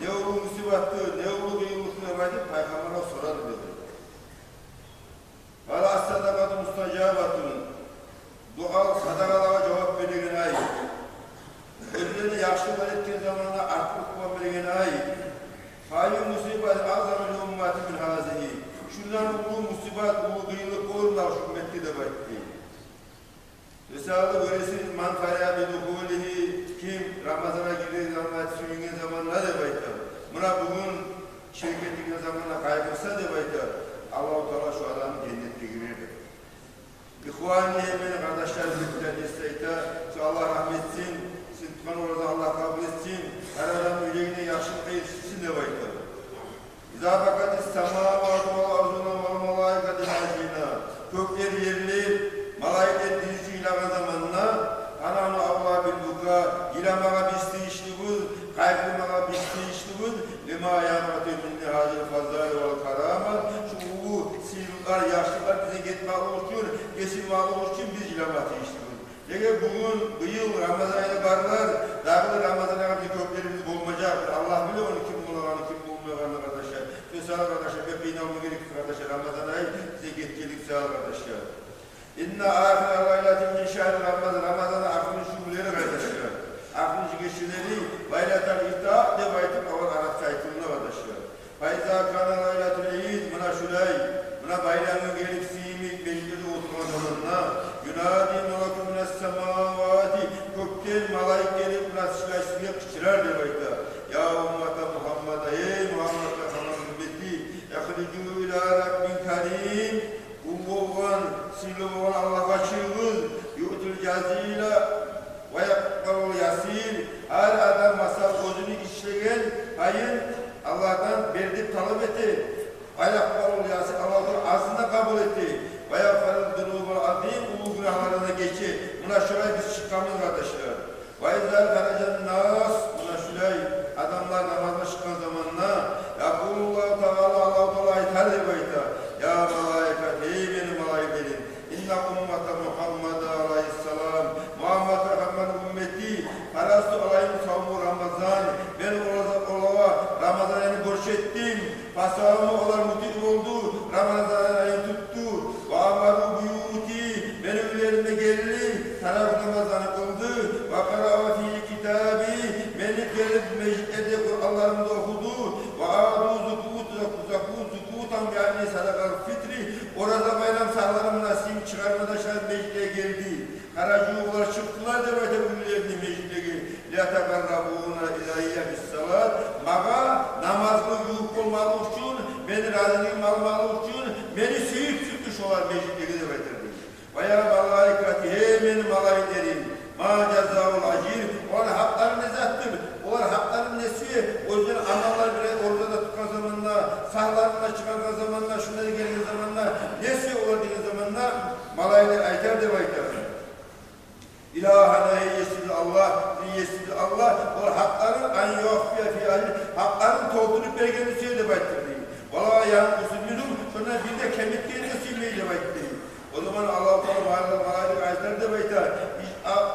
ne ulu musibattı, ne ulu kıyılıklı vardı, Peygamber'e sorar dedi. Valla as-sadakatü mustacabatun. Dua sadakalara cevap verdiğine ait. Özlerini yaşlılar ettiği zamanla artık kuva verdiğine ait. Hayır musibat azamül ümmeti min hazihi. Şundan ulu musibat, ulu kıyılık olma şu ümmeti de baktı. Resulü öylesiniz man faya bidukulihi kim Ramazan'a girdiği zaman, sürüngen zamanla da baktı. Buna bugün şirketliğine zamanla kaybırsa da baktı. Allah-u Teala şu adamı cennette girirdi. İhvan-ı Yemen'in kardeşler birlikte isteyte, Allah rahmet etsin, Sıdkan orada Allah kabul etsin, her adamın yüreğine yaşlıkla yetişsin de baktı. İzâ bakati semâvâtu vel arzuna vel malâikati hâcînâ. Kökler yerli, malayiket dizisi ilama zamanına, ananı avlâ bil buka, ilamağa bisti işliğiniz, kaybımağa bisti işliğiniz, lima yâmatü minni hâcil fazâli vel karâmat. Şu bu sıyrıklar, yaşlılar bize gitmeli olsun, kesilmeli olsun biz ilamatı işliğiniz. Çünkü bugün, bu yıl Ramazan ayına varlar, dağılı Ramazan ayına bir köklerimiz olmayacaktır. Allah bile onu kim bulmalarını, kim bulmalarını kardeşler. Sağ kardeşler, köpeğine olma gerekir kardeşler. Ramazan ayı size getirilik sağ kardeşler. İnna ahir laylatin min şehri Ramazan. Ramazan'da aklın şubuları kardeşler. Aklın geçileri laylatal ifta de baytık avar Arapça ayetinde kardeşler. Faiza kana laylatul eid buna şulay. Buna bayramın gelip simi meclide oturma zamanına. Yunadi melekü minas semavati. Kökten malayik gelip buna sıçraşmaya kışırar de bayta. Ya ummata Muhammed'a ey Muhammed'a kalan ümmeti. Yakhricu ila Rabbin karim. Umboğan, siloğan Allah'a çığız. Yu'tul cazîle ve yakbalul yasîr. Her adam masal gözünü işleyen hayır Allah'tan verdik talep etti. Ayakbalul yasîr Allah'ın ağzında kabul etti. Ve yakbalul dünûbul azîm ulu günahlarına geçi. Buna şöyle biz çıkamayız kardeşler. Ve izâl feracen nâs. Buna şöyle adamlar namazına çıkan zamanla Yakulullahu Teala Allah-u Teala ithal edeyta. Ya malaikat, ey benim malaiklerim. İnna ummata Muhammed aleyhisselam. Muhammed Muhammed ümmeti. Farastu alayhim savmu Ramazan. Ben olava Ramazan ayını borç ettim. Fasavmu olar mutil oldu. Ramazan ayını tuttu. Ve amaru buyuti. Benim evlerime geldi. Taraf Ramazan'ı kıldı. Ve karava fi kitabı. Beni gelip meclide Kur'anlarımda okudu. Ve adu zukutan yani sadakal fitri. Orada bayram sağlarımla sim çıkarmada şahit meclide geldi. Karacuğular çıktılar da böyle ünlülerini meclide geldi. La teberrabuna ilahiyye bis salat. Maga namazlı yuh olmalı için, beni razılığım almalı için, beni seyip çıkmış olan meclide getirdi. Veya malaikati hemen malaylerin. Ma cezaul acir. Onun hakları nezattır. Onlar hakların nesi? O yüzden analar bile orada da tutan zamanla, sahlarına çıkan zamanla, şunları geldiği zamanla, nesi olduğu zamanla malaylar aytar de baytar. İlahana yesidir Allah, yesidir Allah. O hakların an yuhfiye fiyali, hakların doldurup belgeni söyle baytar değil. Valla yan usulünüm, sonra bir de kemiklerini silmeyi de baytar değil. O zaman Allah-u Teala malaylar aytar de baytar.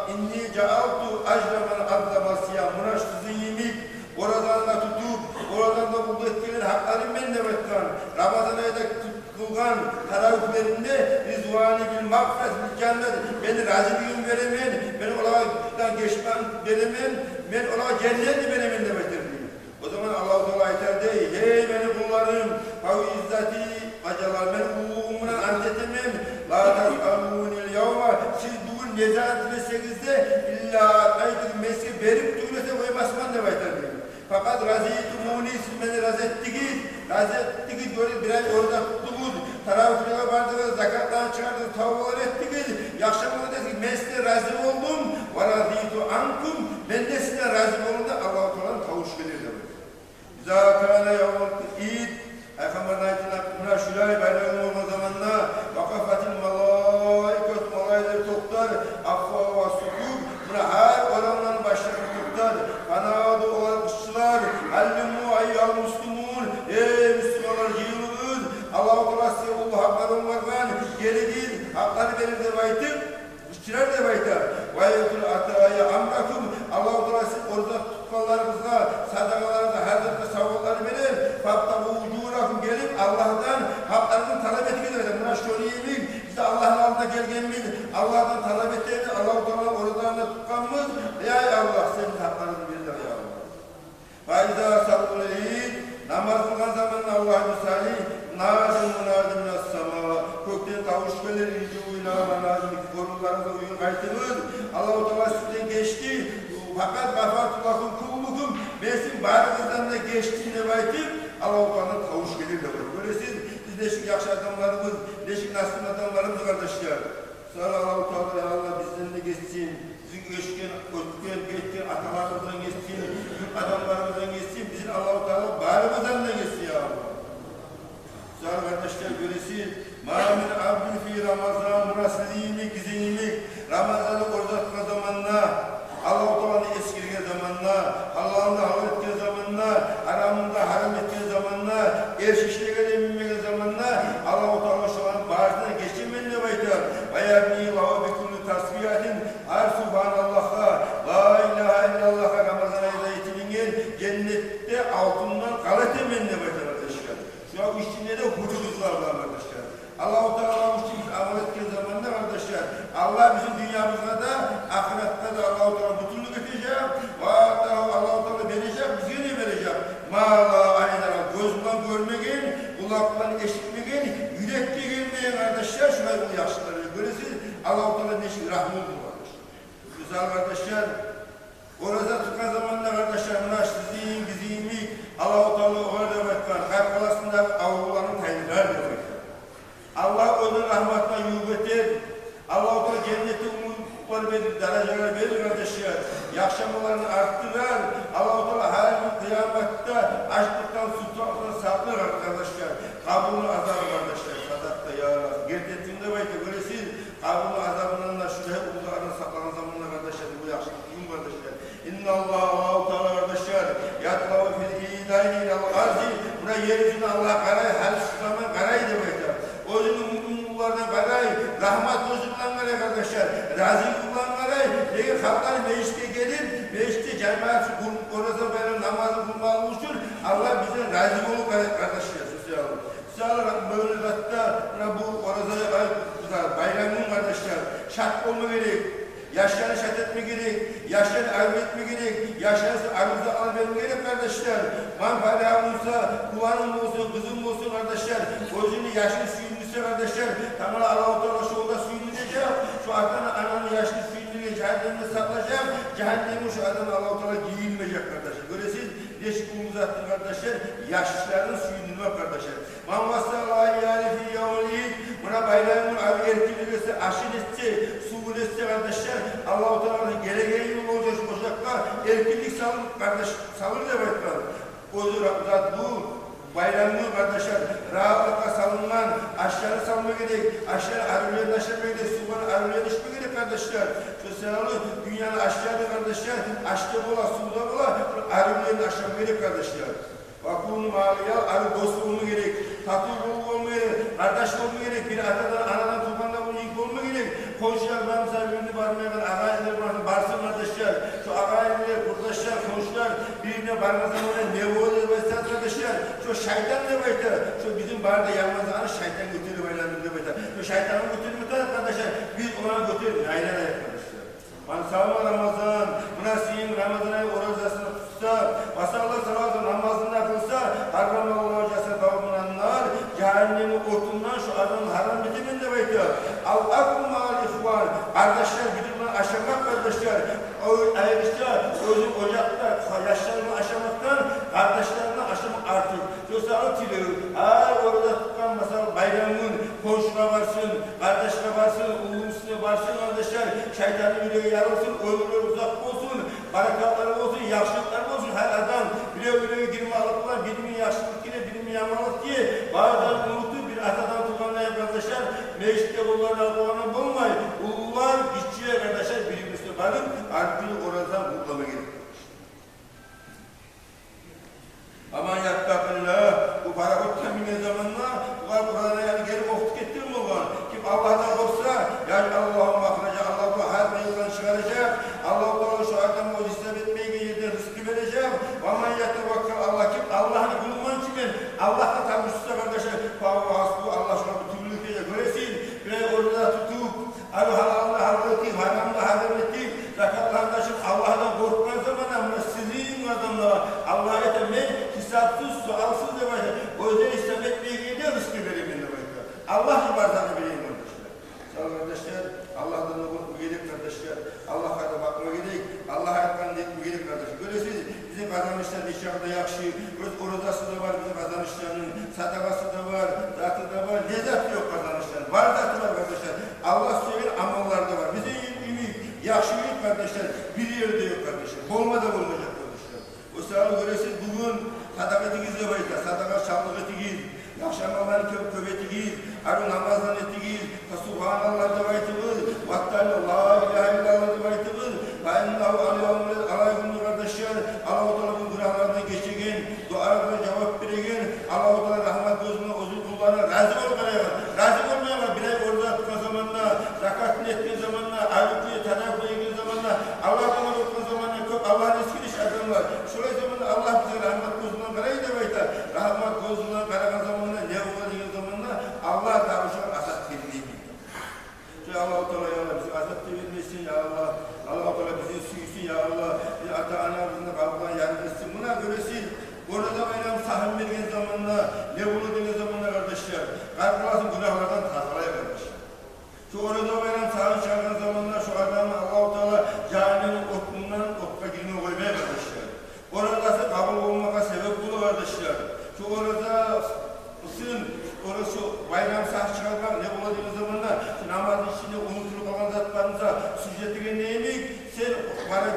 İnni ca'altu ajraman abdama siyah munaştızı yemik. Oradan da tutup, oradan da buldu etkiler haklarım ben de bekleyen. Ramazan ayda kılgan taravihlerinde rizvani bil mağfiret bil cennet. Beni razılığım veremen, beni oladan geçmem veremen, ben oladan cenneti benim de beklerim. O zaman Allah-u Teala aytar dey, hey benim kullarım, hav izzati acalar, ben uluğumuna antetemem, la tas'alûnil yavma, siz bugün nezahat etmesegizde illa aydır meski verip tüylese koymasman da baytar deyim. Fakat razîtumûni siz beni razettigiz böyle bir ay orada tuttuğuz, taravihliğe vardınız, zakattan çıkardınız, tavbalar ettigiz, yakşamada desek ben size razı oldum, ve razîtu ankum, ben de size razı oldum da Allah-u Teala'nın kavuş gelir demek. Zâkâne yavul id, Peygamber'in ayetine buna şulay bayramı olma zamanla, vakafatil malaikot, malayları toplar, affa ve sukûk, buna her olanların başlarını toplar, fanâdu olan kuşçular, hallumu ayyâl muslimun, ey Müslümanlar yığılınız, Allah-u Teala size ulu haklarım varken, geliniz, hakları verir de baytık, kuşçular da baytar, ve yedul atâya amrakum, Allah-u Teala size orada tutmalarınızla, sadakalarınızla, ne baytip, Allah-u Teala'nın tavuş gelir de var. Böylesiz biz neşik yakşı adamlarımız, neşik nasıl adamlarımız kardeşler. Sonra Allah-u Teala Allah bizden de geçsin. Bizim geçken atalarımızdan geçsin, Türk adamlarımızdan geçsin, bizim Allah-u Teala bağrımızdan da geçsin ya Allah. Sonra kardeşler böylesiz. Mâmin abdün fi Ramazan, murasiliğini, gizini, Ramazan'ı orzatma zamanla, Allah-u Teala'nı eskirgen zamanla, Allah'ında halal etken zamanla, haramında haram etken zamanla, erşişliğe eminmegen zamanla, Allah-u Teala şu an bağırsına geçirmenle baytar. Vayabni lahu bi kulli tasbihatin, har subhanallah'a, la ilahe illallah'a Ramazan ayında yetilingen, cennette altından kalat emenle baytar arkadaşlar. Şu an içinde de hududuz var arkadaşlar. Allah-u Teala için biz amal etken zamanla kardeşler, Allah bizim dünyamızda da, ahirette de Allah-u Teala mutluluk edecek, Allah-u Teala verecek, bize ne verecek? Mâlâ aynara, gözünden görmegen, kulaktan eşitmegen, yürekte gelmeyen kardeşler, şuna bu yaşlıları görürsünüz, Allah-u Teala neşik rahmet bu kardeşler. Güzel kardeşler, orada tıkan zamanla kardeşler, münasizliğin, gizimi, Allah-u Teala orada bakar, kalp alasında avluların tayinler de bakar. Allah onun rahmetine yuvvetir. Allah-u Teala cenneti umutlar verir, dereceler verir kardeşler. Yaşamalarını arttırır. Allah-u Teala her gün kıyamette açlıktan, susuzluktan saklar kardeşler. Kabulü azabı kardeşler. Sadakta ya Allah. Gerçekliğinde belki böylesiz. Kabulü azabından da şuraya uzaklarına saklanan zamanla kardeşler. Bu yaşlık değil kardeşler. Allah-u Teala kardeşler. Yatlavu fil ilahi ilal arzi. Buna yeryüzüne Allah karay, her zaman karay demektir. O yüzden müminlerden karay, rahmet olsunlar karay kardeşler. Razı kullan karay. Peki halklar mecliste gelir, mecliste cemaat orası böyle namazı kılmalı olsun. Allah bize razı olur kardeşler. Sağ böyle zaten bu orası bayramın kardeşler. Şart olma gerek. Yaşları şart etme gerek, yaşları arz etme gerek, yaşları arzı almam gerek kardeşler. Manfaatım olsa, kulağım olsun, kızım olsun kardeşler. Özünü yaşlı suyunu kardeşler. Tamam Allah-u Teala şu oda suyunu diyecek. Şu adamın ananın yaşlı suyunu cehennemde saklayacak. Cehennemi şu adamın Allah-u Teala giyilmeyecek kardeşler. Böylesiz deşik umuzattır kardeşler. Yaşlıların suyunu var kardeşler. Man vassallahu yâlefi yâlîd. Buna bayramın abi erkeklerse aşın etse, suğul etse kardeşler. Allah-u Teala'nın geleceği yıl olacak ocakta erkeklik salın kardeş, salır demekler. O zat bu bayramın kardeşler rahatlıkla salınman, aşağı salma gerek, aşağı arılarını aşırma gerek, suğun arılarını aşırma gerek kardeşler. Şu senalı dünyanın aşağıda kardeşler, aşağıda bola, suğda bola, arılarını aşırma gerek kardeşler. Vakûn-u mâliyal, arı dost olma gerek, tatlı olma gerek, kardeş olma gerek, bir atadan, anadan, tufandan bunu ilk olma gerek. Komşular var mısal birini barmayan, ağaylar var mı? Barsın kardeşler, şu ağaylar, kurdaşlar, komşular birine barmazan oraya ne olur vesaire kardeşler. Şu şeytan ne baytar? Şu bizim barda yanmazanı şeytan götürür baylarını ne baytar? Şu şeytanı götürür kardeşler, biz ona götürür, aynen ayak kardeşler. Mansavma Ramazan, münasiyim Ramazan ayı orazasını tutsa, masallar salatı namazını kılsa, haram olacaksa davrananlar, cehennemin ortundan şu adamın haram bitiminde baytar. Al-aklı mâl-ihvan, kardeşler güdümden aşamak kardeşler, ayrışta, özün ocakta, yaşlarını aşamaktan, kardeşlerini aşamak artık. Yoksa atılıyor, orada tutan mesela bayramın, komşuna varsın, kardeşine varsın, uğursuna varsın kardeşler, şeytanın yüreği yarılsın, ömürleri uzak olsun, barakatları olsun, yaşlılıkları olsun, her adam bile girme alıplar, birimin yaşlılık diye, birimin yamanlık diye, bazen unutup bir atadan tutanlar kardeşler, mecliste kullarına kullanın bulmayın. Ullar gitçiye kardeşler birimizde varıp artık oradan mutlama gelir. Aman yattaqillah, bu barakot temine zamanla, bu Kur'an'a yani gelip okuduk ettim mi olan? Kim Allah'tan korksa, yani Allah'ın makraca, Allah'ı her meyilden çıkaracak, Allah'u şu adamı o istem etmeye yerden rızkı verecek. Aman yattaqillah, Allah kim? Allah'ın bulunman kimin? Allah'la tam üstüne kardeşler, Allah şuna bir türlülük diyecek, göresin, bir orada tutup, halalını halal ettik, haramını haram ettik, zakatlarını taşıp Allah'tan korkmaz zaman ama sizin adamlara Allah'a etemmeyin, hesapsız, sualsız demeyecek. O yüzden İslam etmeye gelince rızkı vereyim demektir. Allah ibarzanı vereyim kardeşler. Sağ olun kardeşler, Allah'tan da korkma gerek kardeşler. Allah'a da bakma gerek, Allah'a etmen etme gerek kardeşler. Böylesiniz, bizim kazanmışlar inşallah yakşı, orada sadakası da var, zatı da var. Ne zatı yok kardeşler? Var zatı var kardeşler. Allah sever amallar da var. Bizim ümit, yakşılık kardeşler bir yerde yok kardeşler. Olma da olmayacak kardeşler. O sırada göresiz bugün sadakatinizle bayta, sadaka şanlık etiniz, yakşamaların köp etiniz, arı namazdan etiniz, Subhanallah da baytınız, vaktayla la ilahe illallah da baytınız, Allahu alaykum kardeşler, Allah-u Teala'nın günahlarından geçirgin, dualarına cevap verin, Allah-u Teala rahmet gözüne uzun kullarına razı olmaya var. Razı olmaya var. Birey orada tutma zamanla, zakatını ettiğin zamanla, ayrıklığı, tanaklığı ettiğin zamanla, Allah'a kadar okuma zamanla çok Allah'ın eski işlerden var. Şuraya zamanla Allah bize rahmet gözünden karayı da baytar. Rahmet gözünden karayan zamanla, ne olduğu zamanla Allah davuşan asat verdiği. Allah-u Teala ya Allah bizi azap da vermesin ya Allah. Allah-u Teala bizi süysün ya Allah. Bizi ata-anamızın da kabuklarına yardım etsin. Buna göresin. Orada bayram sahim vergen zamanla, ne bulunduğun zamanla kardeşler. Kalkılasın günahlardan tazalaya kardeşler. Şu orada bayram sahim çağıran zamanla şu adamı Allah-u Teala cehennemin otundan otka girmeye koymaya kardeşler. Oradası kabul olmaka sebep bulu kardeşler. Şu orada ısın, orası bayram sahip çıkarmak ne bulunduğun zamanla namazın içinde unutulup kalan zatlarınıza sücretliğe neymek? Sen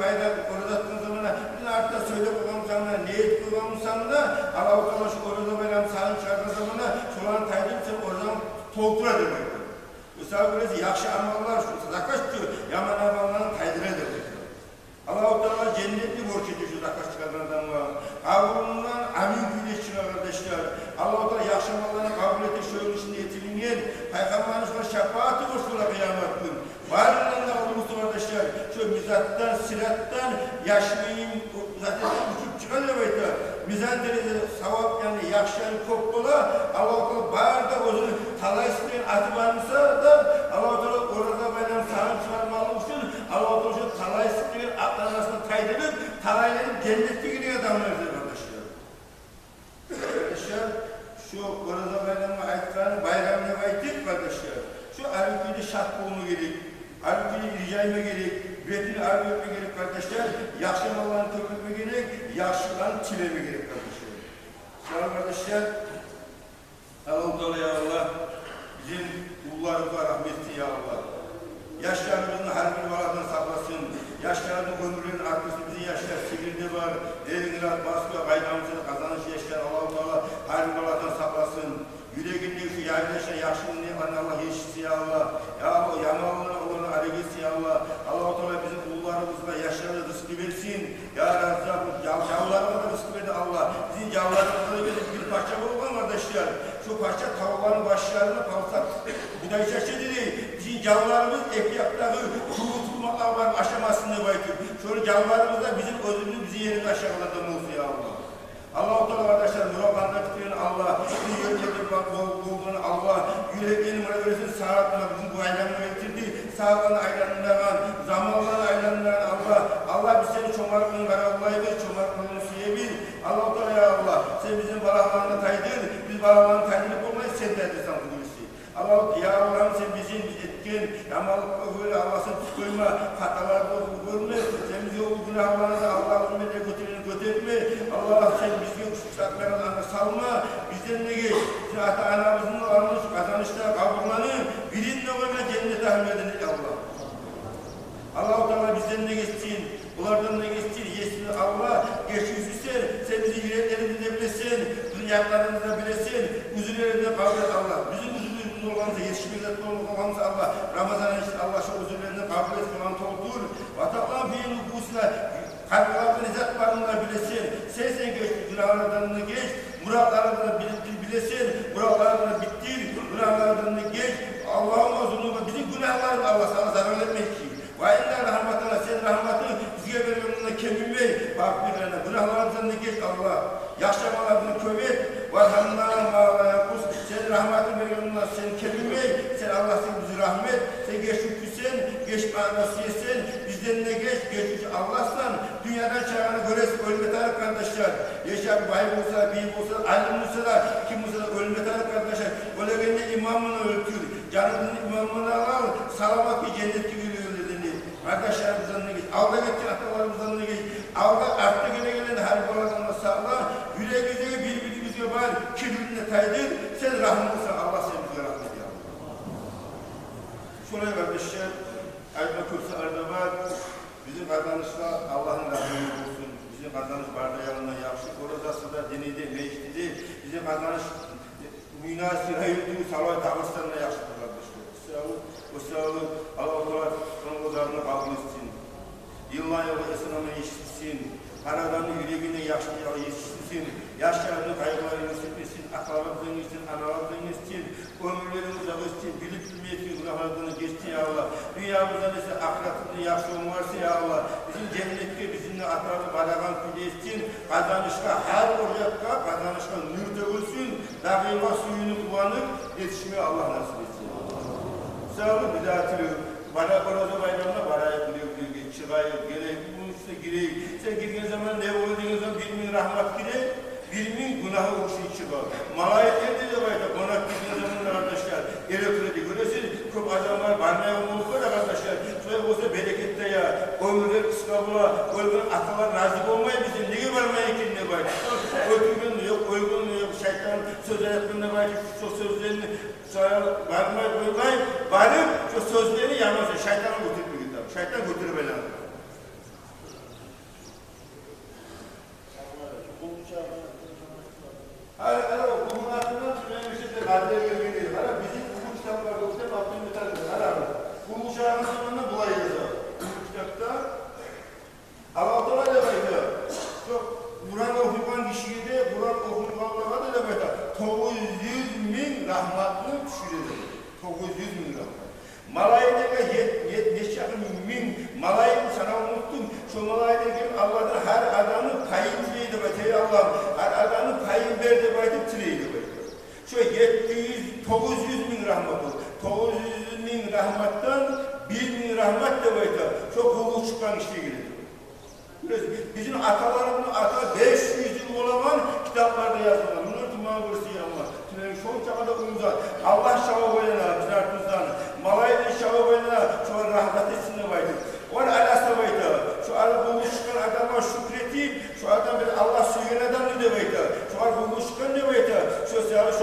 bayram orada attığın zamanla bir artık söyle koyamsanla, niyet koyamsanla Allah-u Teala şu orada bayram sahip çıkardığı zamanla şu an taydın sen oradan toltura demek. Mesela böylesi yakşı amallar, şu zakat diyor, yaman amalların taydıra demek. Allah-u Teala cennetli borç ediyor şu zakat çıkardığı adamla. Kabulundan amin güneş çıkar kardeşler. Allah-u Teala yakşı amallarını kabul ettiği şöyle içinde yetirilmeyen Peygamberimiz var şefaati boşluğuna kıyamet gün. Varlığından da olumlusu kardeşler. Şu mizattan, sirattan, yaşlıyım, zaten uçup çıkan demektir. Mizan derece savap yani yakşan kopkola Allah-u Teala bağırda özünü talay isteyen atı varmışsa da Allah-u Teala orada bayram sahip çıkarmalı için Allah-u Teala şu talay isteyen atların arasında kaydedip talayların cennetli gidiyor adamlardır kardeşler. Kardeşler şu orada bayramı ayetlerini bayramına baytık kardeşler. Şu arifini şart bulma gerek, arifini ricayma gerek, üretini arif etme gerek kardeşler, yakşamalarını köpürme gerek, yakşılarını çileme gerek kardeşler. Sağ kardeşler, Allah-u Teala ya Allah, bizim kullarımıza rahmetsin ya Allah. Yaşlarımızın her bir valadını saklasın, yaşlarımızın ömürlerinin arkası bizim yaşlar sigirde var, elini baskı, kaynağımızın kazanışı yaşlar Allah-u Teala her bir valadını saklasın. Yüreğinde şu yaylaşan yaşlılığını Allah yeşilsin ya Allah. Ya Allah yamalına olanı alegitsin ya Allah. Allah-u Teala bizim kullarımızla yaşlarına rızkı versin. Ya Razzab, yavrularına da rızkı verdi Allah. Bizim yavrularımıza da bir parça bulun kardeşler. Şu parça tavukların başlarına kalsak. Bir de şaşı dedi. Bizim yavrularımız ekyaktaki kurutulmaklar var aşamasında baytır. Şöyle yavrularımızda bizim özümüz bizi yerine aşağılarda olsun ya Allah. Allah-u Teala kardeşler, Nurabanda bitiren Allah, bir yöntemde bulduğunu Allah, yüreklerini münevveresini sağlatına bizim bu aylanına getirdi, sağlığına aylanından, zamanlarına aylanından Allah, Allah biz seni çomarlığını ver Allah'ı ver, çomarlığını suyebil, Allah-u Teala ya Allah, sen bizim balalarını taydır, biz balalarını taydırıp olmayız, sen de edirsen bu birisi. Allah ya Allah'ım sen bizim etken, yamalıkla böyle Allah'ın koyma, hatalarda görme, sen bizi o günahlarına da Allah'ın önüne götürme, Allah sen bizi kuşaklarına salma, bizden ne geç, sen ata-anamızın almış kazanışta kabullanın, birinle olma cennete ahmedin Allah. Allah-u Teala bizden ne geçsin, bunlardan ne geçsin, yesin Allah, geçmişsin, sen bizi yüreklerimizde bilesin, dünyaklarımızda bilesin, üzüllerimizde kabul et Allah. Bizim üzüldüğümüz olanımıza, yetişmekte olanımıza Allah, Ramazan'ın için Allah şu üzüllerini kabul et, olan toldur. Vataklan fiil nüfusuna, kalplerden izzet varlığına bilesin, sen geçmiş günahlardan geç, muratlardan bilesin, muratlardan bittir, günahlardan geç, Allah'ın azunluğuna bizim günahlarını Allah sana zarar etmek ki. Vayinler rahmetine, sen rahmetini bize veriyorlarına kemirmeyi, bakmirlerine, günahlardan geç Allah, yaşamalarını követ, varhanlarına mağlaya kus, sen rahmetini veriyorlarına sen kemirmeyi, sen Allah sen bizi rahmet, sen geçmişsen, geçme nasiyetsen, bizden ne geç Allah'san, dünyadan çağına göresin, ölme tarif kardeşler, yaşar bayım olsa, büyük olsa, alim olsa da, kim olsa da ölme tarif kardeşler, öleğinde imamını öldür, canının imamını al, salamat ki cennet gibi öldürdüğünü, arkadaşlarımızdan ne geç, avda geçen atalarımızdan ne geç, avda artta gelen her baladan sağla, yüreğimize birbirimize bağ, var, kibrine taydır. Sen rahmetlisin, Allah seni bize rahmet ya. Şuraya kardeşler, ayetme kürsü arada var. Bizim kazanışla Allah'ın rahmeti olsun. Bizim kazanış barda yanından yapışık. Orası da diniydi, meclidi. Bizim kazanış münasir, hayırlı, salavat, havaslarına yapışık kardeşler. O sağlığı Allah-u son odarını kabul etsin. Yıllar yolu esnamı eşitsin. Haradanı yüreğine yaşlıyalı yetiştirsin. Yaşlarını kaygılarını yetiştirsin. Akrabalarını için, analarını için, ömürlerini uzak etsin. Bilip bilmeyesin, günahlarını geçsin ya Allah. Dünyamızda ise ahiretinde yaşlığın varsa ya Allah. Bizim cennette bizimle akrabı balagan etsin. Kazanışta her oracakta kazanışta nur dökülsün. Daima suyunu kullanıp yetişmeye Allah nasip etsin. Sağ olun, bir daha hatırlıyorum. Bana Koraza Bayramı'na bana yapılıyor diyor ki çıkayı, gerek, bunun üstüne gireyim. Sen girdiğin zaman ne olduğun zaman bilmin rahmet gire, bilmin günahı olsun çıkar. Malayetler de bayda, konak girdiğin zaman arkadaşlar, elektrikli görüyorsunuz, çok adamlar, barnaya olmalı kadar arkadaşlar. Şöyle olsa berekette ya, ömürler kıska bula, ömürler atalar nazik olmayı bizim, neye varmaya kendine bayda. Ötürgün mü yok, uygun mu yok, şeytan söz hayatında bayda, şu sözlerini varmaya koymayın, varıp şu sözleri yanmazsa şeytanı götürüp gider. Şeytan götürüp ele alır. Hala o kumun altından tümeyen bir şeyler adliye görmeliyiz. Hala bizim hukuk kitaplarda okuyup altını bitiririz. Hala bu uçağın sonunda bulayız. Hukuk kitapta Allah'tan öyle baydı. Kur'an okuyan kişiye de Kur'an okuyanlara da baydı. 900.000 rahmatını düşürür. 900.000 rahmat. Malayetlerine 70.000 malayet sana unuttum. Şu malayetlerine Allah'tan her adamı payın tileydi baydı. Allah'ım her adamı payın verdi baydı tileydi baydı. Şu 900.000 rahmat oldu. 900.000 rahmattan 1.000 rahmat da baydı. Çok hukuk çıkan işte gelir. Bizim atalarımın ata 500 yıl olan kitaplarda yazılır. Bunlar tümden burası yanlar. Tümden şu çağda uyumda Allah şahı boyuna, bizler tuzdan, malayla şahı boyuna, şu an rahmet etsin de baydı. O an alasa baydı. Şu an bu çıkan adama şükretip, şu adam bir Allah suyun adamı de baydı. Şu an bu çıkan de baydı. Şu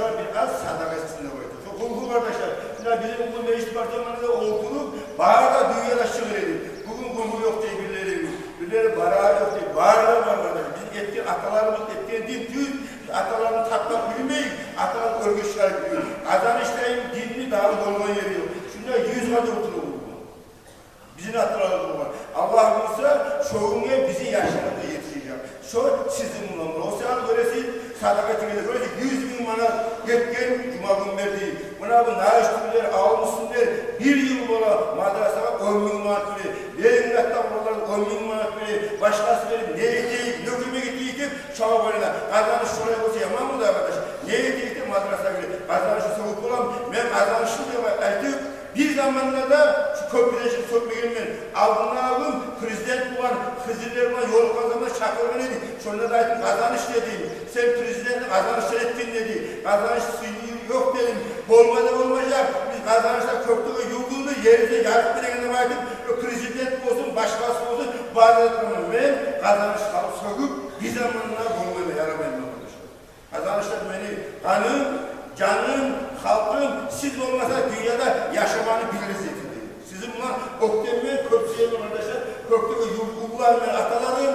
an bir az sadaka etsin de baydı. Çok hukuk arkadaşlar. Bizim bu meclis parçalarında okunup, bağırda dünyada şıkır edip, bugün hukuk yok diye birileri. Birileri barağı yok diye, bağırlar var kardeşler. Bizim etken atalarımız etkendiğim düz, atalarını takmak bilmeyin, atalarını örgüçler biliyor. Kazanıştayım dinli daha dolma yeri yok. Şunda 100 adı oturuyor. Bizim atalarımız var. Allah'ımızsa çoğunluğa bizim yaşlarında yetişecek. Şu sizin bunlar. O sırada böylesi sadakatine de böylesi 100.000 manat yetken Cuma gün verdiği. Buna bu naiş türleri almışsınlar. Bir yıl bola madrasaya 10.000 manat verir. Verin hatta buralar 10.000 manat verir. Başkası verir. Ne yeteyip, ne güme gittiğip çaba boyuna. Kazanış şuraya olsa yaman mı da arkadaş? Ne yeteyip madrasaya verir. Kazanışı soğuk olam. Ben kazanışım diye aytıp bir zamanla da şu köprüden çıkıp sokmayayım aldığını aldım, prezident olan, Hızırlar olan yol kazanma şakırma dedi. Şunlar da ayettim, kazanış dedim. Sen prezidentin kazanışlar ettin dedi. Kazanış yok dedim. Olmadı olmayacak. Biz kazanışlar köprüde yurduğunu yerinde yarıp bir ayettim. Prezident olsun, başkası olsun, bazı etmem. Ben kazanış kalıp sokup bir zamanla olmayla yaramayın arkadaşlar. Kazanışlar beni kanım, canım, halkım, siz olmasa dünyada yaşamanı biliriz yetindir. Sizin buna Oktemmen, Köprüsü'ye arkadaşlar, Köprü'de yurtlular ve atalarım,